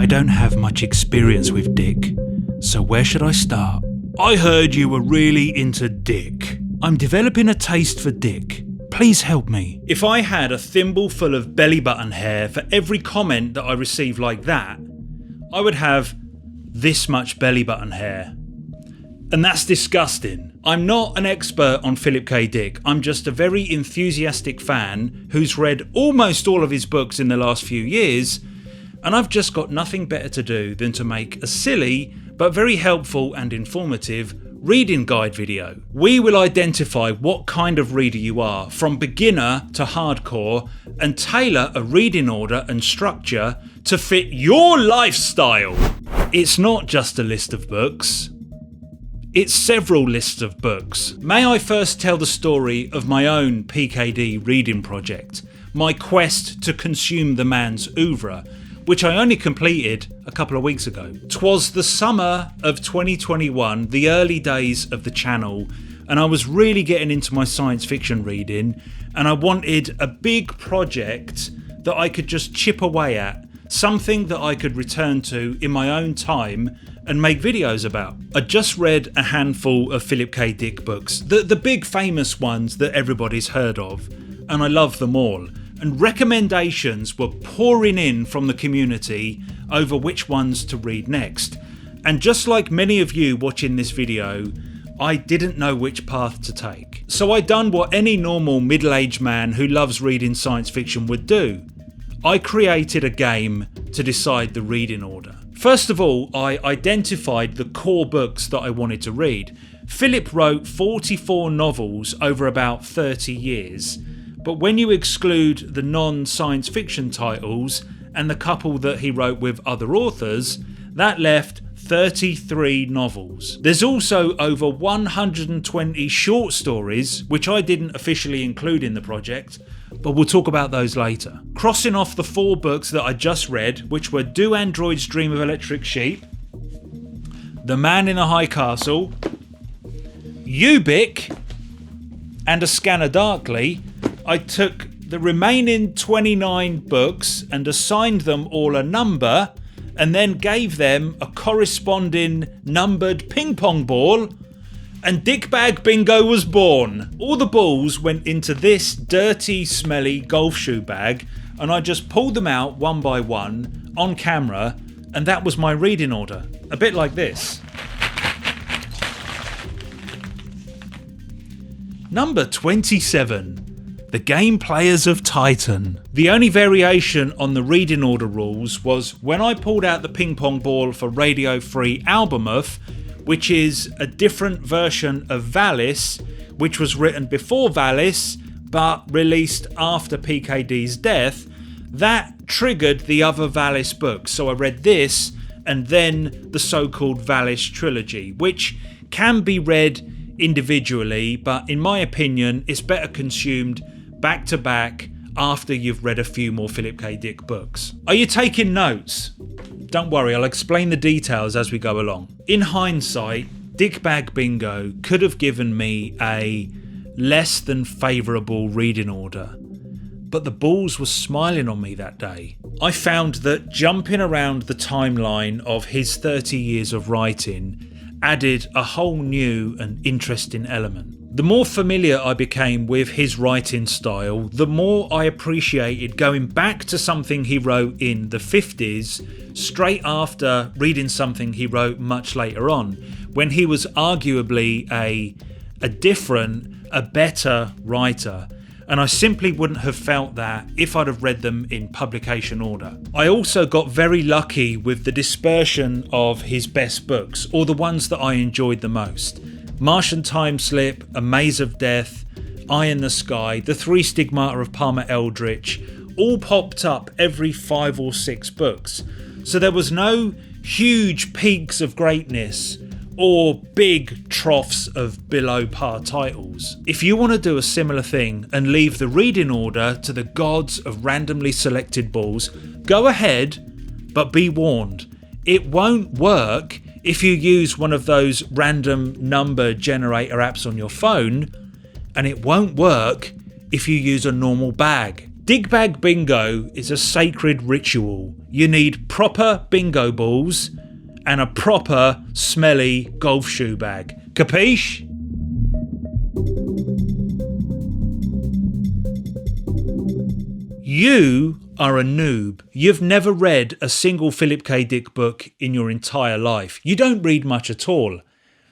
don't have much experience with Dick, so where should I start? I heard you were really into Dick. I'm developing a taste for Dick. Please help me. If I had a thimble full of belly button hair for every comment that I received like that, I would have this much belly button hair. And that's disgusting. I'm not an expert on Philip K. Dick. I'm just a very enthusiastic fan who's read almost all of his books in the last few years, and I've just got nothing better to do than to make a silly but very helpful and informative reading guide video. We will identify what kind of reader you are, from beginner to hardcore, and tailor a reading order and structure to fit your lifestyle. It's not just a list of books. It's several lists of books. May I first tell the story of my own PKD reading project, my quest to consume the man's oeuvre, which I only completed a couple of weeks ago. 'Twas the summer of 2021, the early days of the channel, and I was really getting into my science fiction reading, and I wanted a big project that I could just chip away at, something that I could return to in my own time and make videos about. I just read a handful of Philip K. Dick books, the big famous ones that everybody's heard of, and I love them all. And recommendations were pouring in from the community over which ones to read next. And just like many of you watching this video, I didn't know which path to take. So I done what any normal middle-aged man who loves reading science fiction would do. I created a game to decide the reading order. First of all, I identified the core books that I wanted to read. Philip wrote 44 novels over about 30 years. But when you exclude the non-science fiction titles and the couple that he wrote with other authors, that left 33 novels. There's also over 120 short stories, which I didn't officially include in the project, but we'll talk about those later. Crossing off the 4 books that I just read, which were Do Androids Dream of Electric Sheep, The Man in the High Castle, Ubik, and A Scanner Darkly, I took the remaining 29 books and assigned them all a number, and then gave them a corresponding numbered ping pong ball, and Dick Bag Bingo was born. All the balls went into this dirty, smelly golf shoe bag, and I just pulled them out one by one on camera, and that was my reading order. A bit like this. Number 27. The Game Players of Titan. The only variation on the reading order rules was when I pulled out the ping pong ball for Radio Free Albemarle, which is a different version of Valis, which was written before Valis but released after PKD's death. That triggered the other Valis books, so I read this and then the so-called Valis trilogy, which can be read individually, but in my opinion it's better consumed back to back after you've read a few more Philip K. Dick books. Are you taking notes? Don't worry, I'll explain the details as we go along. In hindsight, Dick Bag Bingo could have given me a less than favourable reading order, but the balls were smiling on me that day. I found that jumping around the timeline of his 30 years of writing added a whole new and interesting element. The more familiar I became with his writing style, the more I appreciated going back to something he wrote in the 50s, straight after reading something he wrote much later on, when he was arguably a different, a better writer. And I simply wouldn't have felt that if I'd have read them in publication order. I also got very lucky with the dispersion of his best books, or the ones that I enjoyed the most. Martian Timeslip, A Maze of Death, Eye in the Sky, The 3 Stigmata of Palmer Eldritch, all popped up every 5 or 6 books. So there was no huge peaks of greatness or big troughs of below par titles. If you want to do a similar thing and leave the reading order to the gods of randomly selected balls, go ahead, but be warned, it won't work if you use one of those random number generator apps on your phone, and it won't work if you use a normal bag. Dig bag bingo is a sacred ritual. You need proper bingo balls and a proper smelly golf shoe bag. Capiche? You are a noob. You've never read a single Philip K. Dick book in your entire life. You don't read much at all.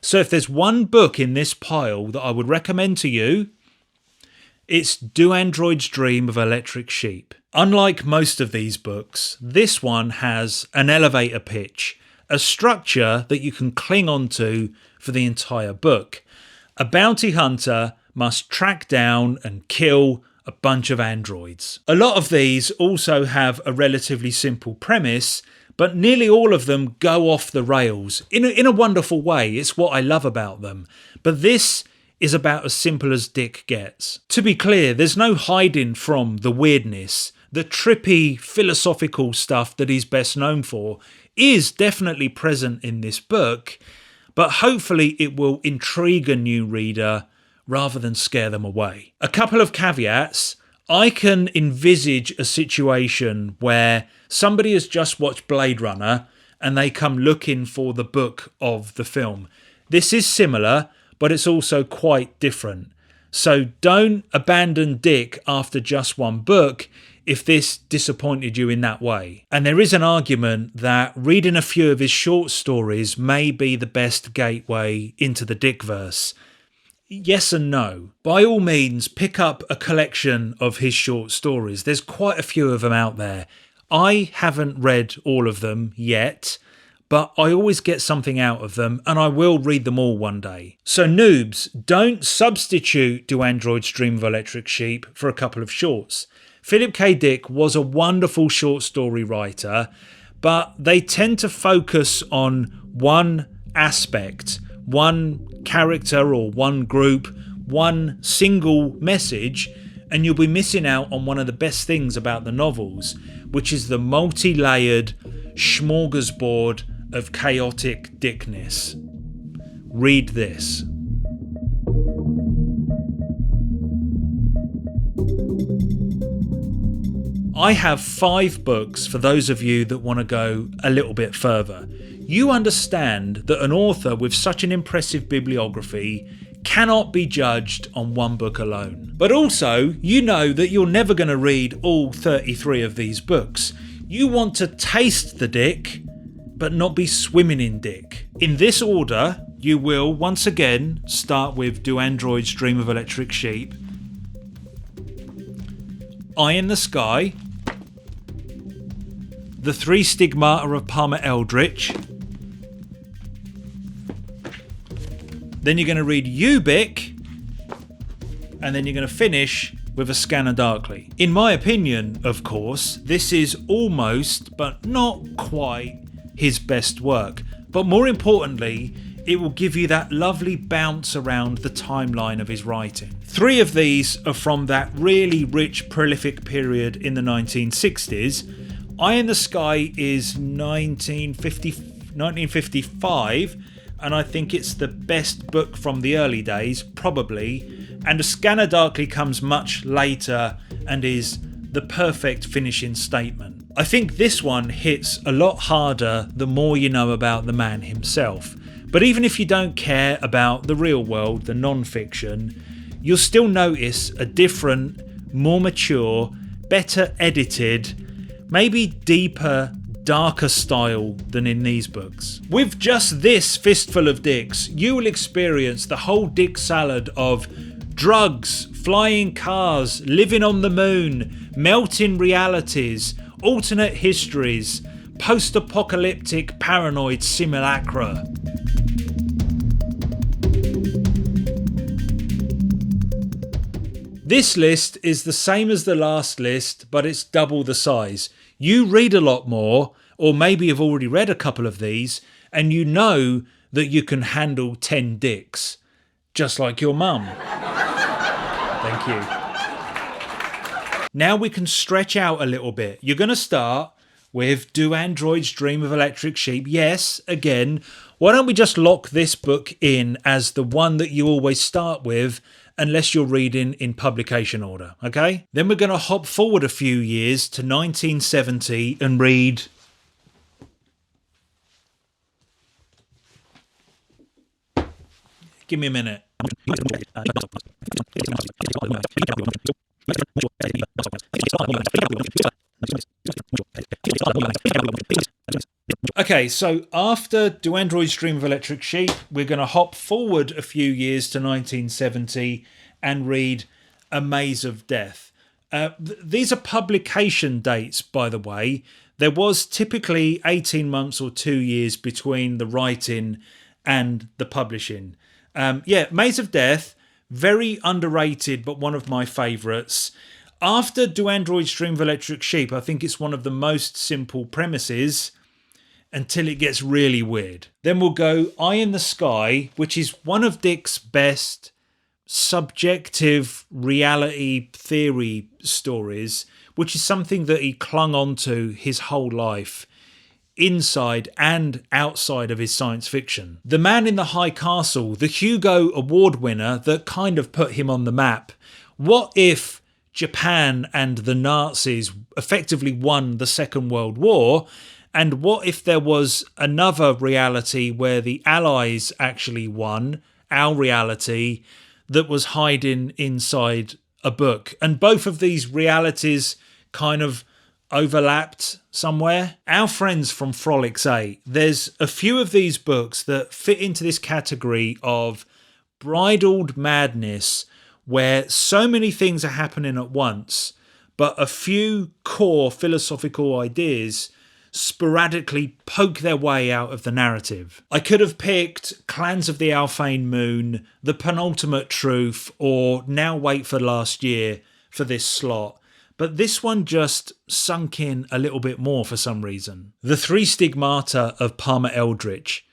So if there's one book in this pile that I would recommend to you, it's Do Androids Dream of Electric Sheep. Unlike most of these books, this one has an elevator pitch, a structure that you can cling onto for the entire book. A bounty hunter must track down and kill a bunch of androids. A lot of these also have a relatively simple premise, but nearly all of them go off the rails in a wonderful way. It's what I love about them. But this is about as simple as Dick gets. To be clear, there's no hiding from the weirdness. The trippy philosophical stuff that he's best known for is definitely present in this book, but hopefully it will intrigue a new reader rather than scare them away. A couple of caveats. I can envisage a situation where somebody has just watched Blade Runner and they come looking for the book of the film. This is similar, but it's also quite different. So don't abandon Dick after just one book if this disappointed you in that way. And there is an argument that reading a few of his short stories may be the best gateway into the Dickverse. Yes and no. By all means, pick up a collection of his short stories. There's quite a few of them out there. I haven't read all of them yet, but I always get something out of them, and I will read them all one day. So noobs, don't substitute Do Androids Dream of Electric Sheep for a couple of shorts. Philip K. Dick was a wonderful short story writer, but they tend to focus on one aspect, one character or one group, one single message, and you'll be missing out on one of the best things about the novels, which is the multi-layered smorgasbord of chaotic dickness. Read this. I have 5 books for those of you that want to go a little bit further. You understand that an author with such an impressive bibliography cannot be judged on one book alone. But also, you know that you're never going to read all 33 of these books. You want to taste the Dick, but not be swimming in Dick. In this order, you will once again start with Do Androids Dream of Electric Sheep, Eye in the Sky, The 3 Stigmata of Palmer Eldritch. Then you're going to read Ubik, and then you're going to finish with A Scanner Darkly. In my opinion, of course, this is almost, but not quite, his best work. But more importantly, it will give you that lovely bounce around the timeline of his writing. 3 of these are from that really rich, prolific period in the 1960s. Eye in the Sky is 1955, and I think it's the best book from the early days, probably. And A Scanner Darkly comes much later and is the perfect finishing statement. I think this one hits a lot harder the more you know about the man himself. But even if you don't care about the real world, the non-fiction, you'll still notice a different, more mature, better edited, maybe deeper, darker style than in these books. With just this fistful of dicks, you will experience the whole dick salad of drugs, flying cars, living on the moon, melting realities, alternate histories, post-apocalyptic paranoid simulacra. This list is the same as the last list, but it's double the size. You read a lot more, or maybe you've already read a couple of these, and you know that you can handle 10 dicks. Just like your mum. Thank you. Now we can stretch out a little bit. You're going to start with Do Androids Dream of Electric Sheep? Yes, again. Why don't we just lock this book in as the one that you always start with, unless you're reading in publication order, okay? Then we're going to hop forward a few years to 1970 and read Give me a minute. Okay, so after Do Androids Dream of Electric Sheep, we're going to hop forward a few years to 1970 and read A Maze of Death. These are publication dates, by the way. There was typically 18 months or 2 years between the writing and the publishing. Maze of Death, very underrated, but one of my favourites. After Do Androids Dream of Electric Sheep, I think it's one of the most simple premises until it gets really weird. Then we'll go Eye in the Sky, which is one of Dick's best subjective reality theory stories, which is something that he clung on to his whole life, inside and outside of his science fiction. The Man in the High Castle, the Hugo Award winner that kind of put him on the map. What if Japan and the Nazis effectively won the Second World War? And what if there was another reality where the Allies actually won, our reality, that was hiding inside a book? And both of these realities kind of overlapped somewhere. Our friends from Frolics 8, there's a few of these books that fit into this category of bridled madness, where so many things are happening at once, but a few core philosophical ideas sporadically poke their way out of the narrative. I could have picked Clans of the Alphane Moon, The Penultimate Truth, or Now Wait for Last Year for this slot. But this one just sunk in a little bit more for some reason. The Three Stigmata of Palmer Eldritch.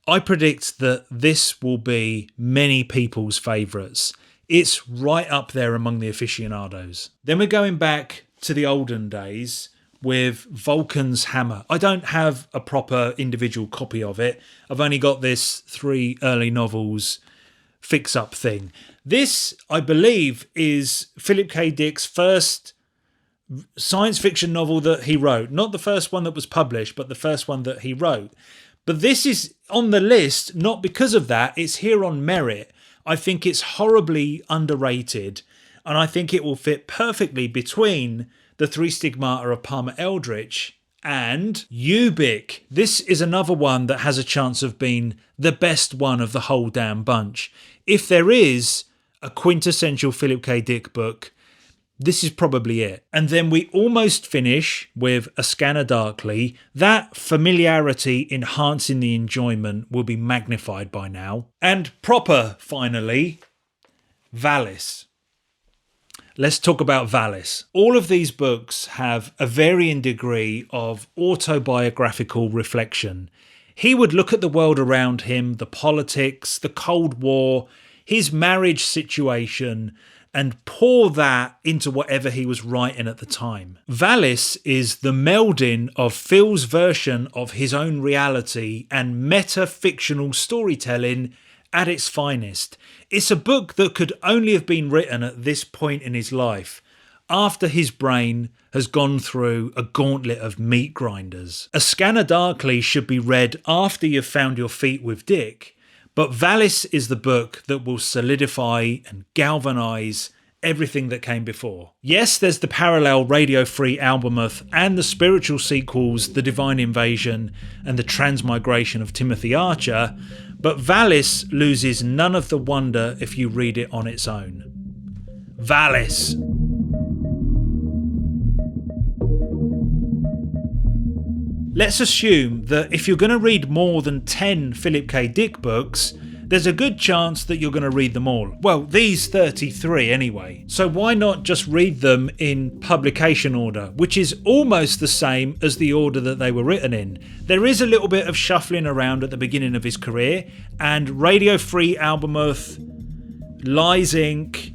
I predict that this will be many people's favourites. It's right up there among the aficionados. Then we're going back to the olden days with Vulcan's Hammer. I don't have a proper individual copy of it. I've only got this 3 early novels fix-up thing. This, I believe, is Philip K. Dick's first science fiction novel that he wrote. Not the first one that was published, but the first one that he wrote. But this is on the list, not because of that. It's here on merit. I think it's horribly underrated, and I think it will fit perfectly between The Three Stigmata of Palmer Eldritch and Ubik. This is another one that has a chance of being the best one of the whole damn bunch. If there is a quintessential Philip K. Dick book, this is probably it. And then we almost finish with A Scanner Darkly. That familiarity enhancing the enjoyment will be magnified by now. And proper, finally, Valis. Let's talk about Valis. All of these books have a varying degree of autobiographical reflection. He would look at the world around him, the politics, the Cold War, his marriage situation, and pour that into whatever he was writing at the time. Valis is the melding of Phil's version of his own reality and meta-fictional storytelling at its finest. It's a book that could only have been written at this point in his life, after his brain has gone through a gauntlet of meat grinders. A Scanner Darkly should be read after you've found your feet with Dick, but Valis is the book that will solidify and galvanise everything that came before. Yes, there's the parallel Radio Free Albemarle and the spiritual sequels, The Divine Invasion and The Transmigration of Timothy Archer, but Valis loses none of the wonder if you read it on its own. Valis. Let's assume that if you're going to read more than 10 Philip K. Dick books, there's a good chance that you're going to read them all. Well, these 33 anyway. So why not just read them in publication order, which is almost the same as the order that they were written in. There is a little bit of shuffling around at the beginning of his career, and Radio Free Albemarle, Lies Inc.,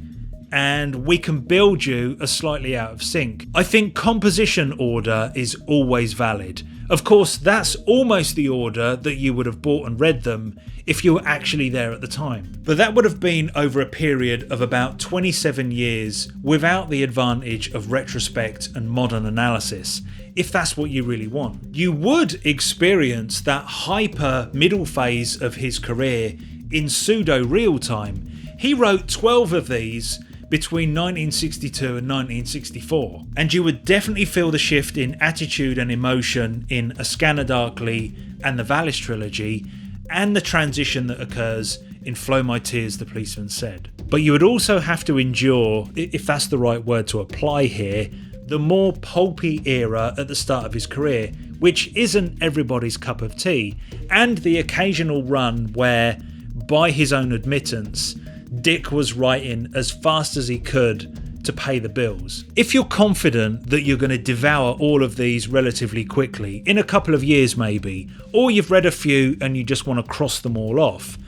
and We Can Build You are slightly out of sync. I think composition order is always valid. Of course, that's almost the order that you would have bought and read them if you were actually there at the time. But that would have been over a period of about 27 years without the advantage of retrospect and modern analysis, if that's what you really want. You would experience that hyper middle phase of his career in pseudo real time. He wrote 12 of these between 1962 and 1964, and you would definitely feel the shift in attitude and emotion in A Scanner Darkly and the Valis trilogy, and the transition that occurs in Flow My Tears, the Policeman Said. But you would also have to endure, if that's the right word to apply here, the more pulpy era at the start of his career, which isn't everybody's cup of tea, and the occasional run where, by his own admittance, Dick was writing as fast as he could to pay the bills. If you're confident that you're going to devour all of these relatively quickly, in a couple of years maybe, or you've read a few and you just want to cross them all off,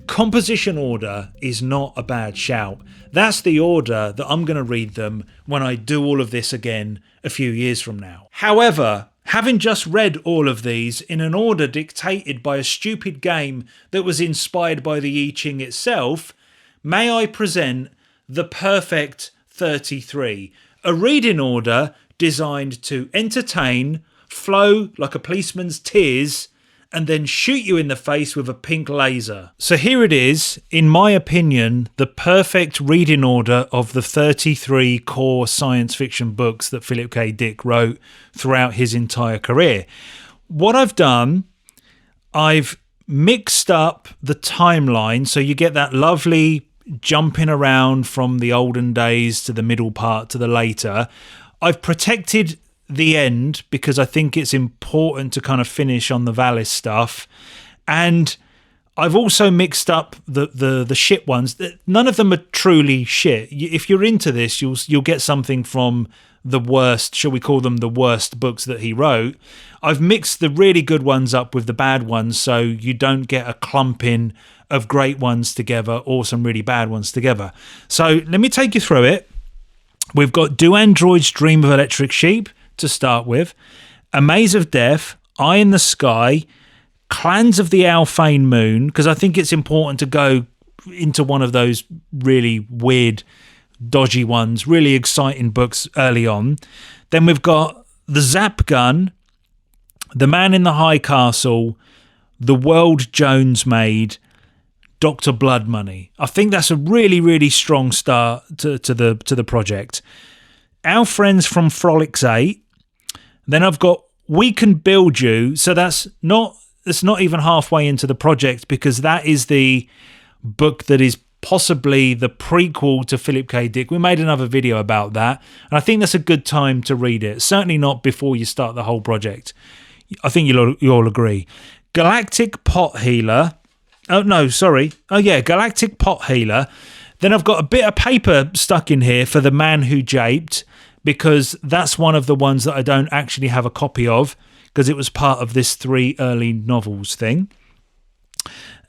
composition order is not a bad shout. That's the order that I'm going to read them when I do all of this again a few years from now. However, having just read all of these in an order dictated by a stupid game that was inspired by the I Ching itself, may I present the perfect 33, a reading order designed to entertain, flow like a policeman's tears, and then shoot you in the face with a pink laser. So here it is, in my opinion, the perfect reading order of the 33 core science fiction books that Philip K. Dick wrote throughout his entire career. What I've done, I've mixed up the timeline so you get that lovely jumping around from the olden days to the middle part to the later. I've protected the end because I think it's important to kind of finish on the Valis stuff, and I've also mixed up the shit ones. None of them are truly shit. If you're into this, you'll get something from the worst, shall we call them the worst books that he wrote. I've mixed the really good ones up with the bad ones so you don't get a clumping of great ones together or some really bad ones together. So let me take you through it. We've got Do Androids Dream of Electric Sheep to start with, A Maze of Death, Eye in the Sky, Clans of the Alphane Moon, because I think it's important to go into one of those really weird, dodgy ones, really exciting books early on. Then we've got The Zap Gun, The Man in the High Castle, The World Jones Made, Dr. Blood Money. I think that's a really, really strong start to the project. Our Friends from Frolics 8. Then I've got We Can Build You. So that's not even halfway into the project, because that is the book that is possibly the prequel to Philip K. Dick. We made another video about that, and I think that's a good time to read it. Certainly not before you start the whole project. I think you'll all agree. Galactic Pot Healer. Galactic Pot Healer. Then I've got a bit of paper stuck in here for The Man Who Japed, because that's one of the ones that I don't actually have a copy of, because it was part of this 3 early novels thing.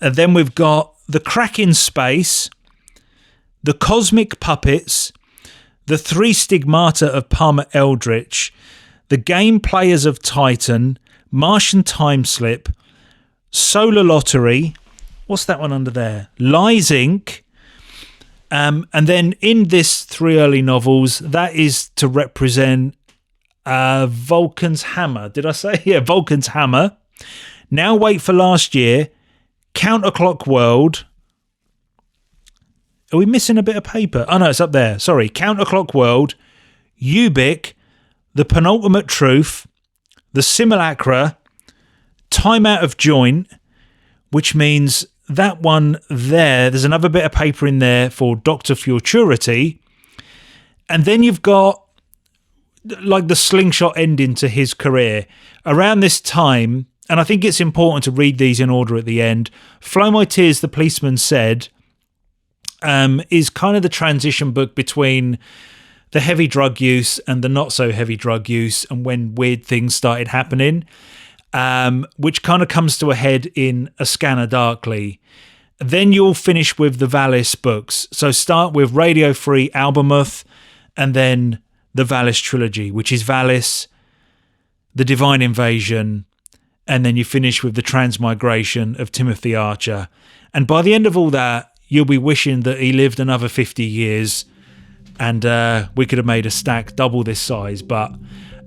And then we've got The Crack in Space, The Cosmic Puppets, The 3 Stigmata of Palmer Eldritch, The Game Players of Titan, Martian Time Slip, Solar Lottery. What's that one under there? Lies Inc. And then in this 3 early novels, that is to represent Vulcan's Hammer. Did I say? Yeah, Vulcan's Hammer. Now Wait for Last Year, Counterclock World. Are we missing a bit of paper? Oh no, it's up there. Sorry. Counterclock World, Ubik, The Penultimate Truth, The Simulacra, Time Out of Joint, which means that one there's another bit of paper in there for Dr. Futurity. And then you've got like the slingshot ending to his career around this time. And I think it's important to read these in order at the end. Flow My Tears, the Policeman Said, is kind of the transition book between the heavy drug use and the not so heavy drug use, and when weird things started happening. Which kind of comes to a head in A Scanner Darkly. Then you'll finish with the Valis books. So start with Radio Free Albemuth, and then the Valis trilogy, which is Valis, the Divine Invasion, and then you finish with the Transmigration of Timothy Archer. And by the end of all that, you'll be wishing that he lived another 50 years and we could have made a stack double this size. But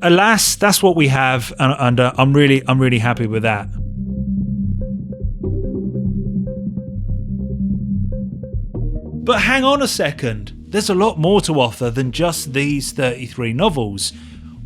alas, that's what we have, and I'm really happy with that. But hang on a second, there's a lot more to offer than just these 33 novels.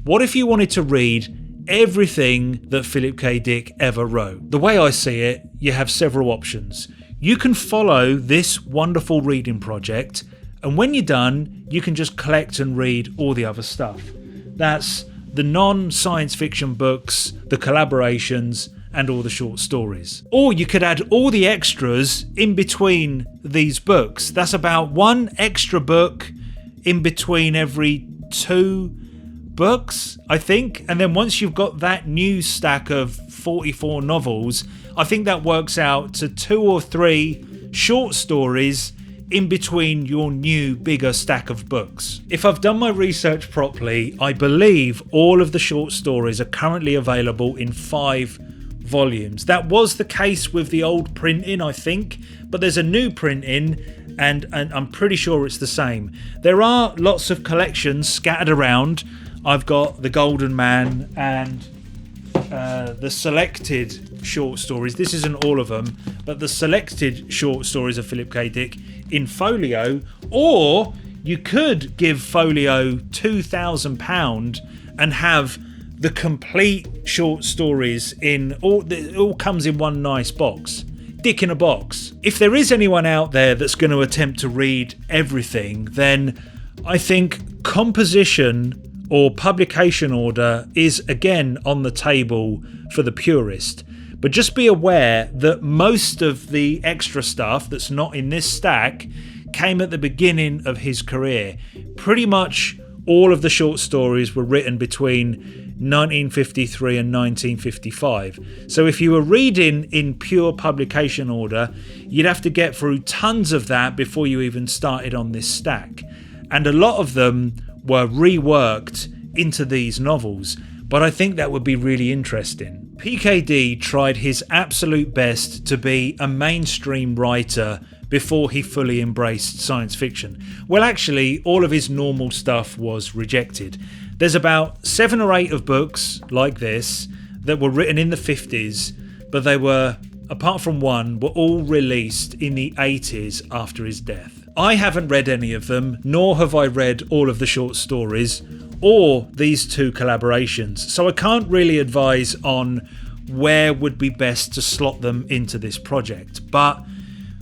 What if you wanted to read everything that Philip K. Dick ever wrote? The way I see it, you have several options. You can follow this wonderful reading project, and when you're done, you can just collect and read all the other stuff. That's the non-science fiction books, the collaborations, and all the short stories. Or you could add all the extras in between these books. That's about one extra book in between every 2 books, I think. And then once you've got that new stack of 44 novels, I think that works out to 2 or 3 short stories in between your new bigger stack of books. If I've done my research properly, I believe all of the short stories are currently available in 5 volumes. That was the case with the old printing, I think, but there's a new printing and I'm pretty sure it's the same. There are lots of collections scattered around. I've got The Golden Man and the selected short stories. This isn't all of them, but the selected short stories of Philip K. Dick in folio. Or you could give folio £2,000 and have the complete short stories in all. It all comes in one nice box. Dick in a box. If there is anyone out there that's going to attempt to read everything, then I think composition or publication order is again on the table for the purist. But just be aware that most of the extra stuff that's not in this stack came at the beginning of his career. Pretty much all of the short stories were written between 1953 and 1955. So if you were reading in pure publication order, you'd have to get through tons of that before you even started on this stack. And a lot of them were reworked into these novels, but I think that would be really interesting. PKD tried his absolute best to be a mainstream writer before he fully embraced science fiction. Well, actually, all of his normal stuff was rejected. There's about 7 or 8 of books like this that were written in the 50s, but they were, apart from one, were all released in the 80s after his death. I haven't read any of them, nor have I read all of the short stories or these 2 collaborations, so I can't really advise on where would be best to slot them into this project, but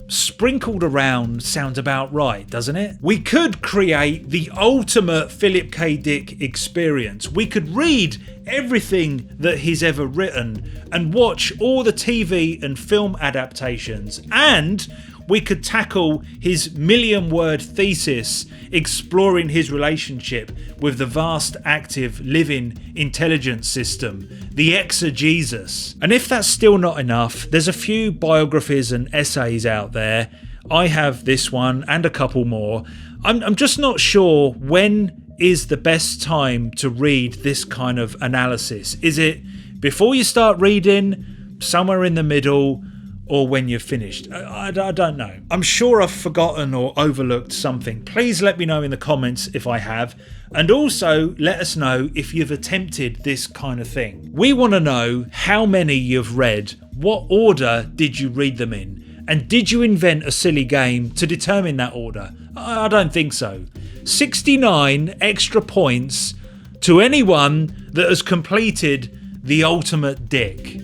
sprinkled around sounds about right, doesn't it? We could create the ultimate Philip K. Dick experience. We could read everything that he's ever written and watch all the TV and film adaptations, and we could tackle his 1,000,000-word thesis exploring his relationship with the vast active living intelligence system, the exegesis. And if that's still not enough, there's a few biographies and essays out there. I have this one and a couple more. I'm just not sure when is the best time to read this kind of analysis. Is it before you start reading, somewhere in the middle, or when you're finished? I don't know. I'm sure I've forgotten or overlooked something. Please let me know in the comments if I have. And also let us know if you've attempted this kind of thing. We want to know how many you've read. What order did you read them in? And did you invent a silly game to determine that order? I don't think so. 69 extra points to anyone that has completed the ultimate Dick.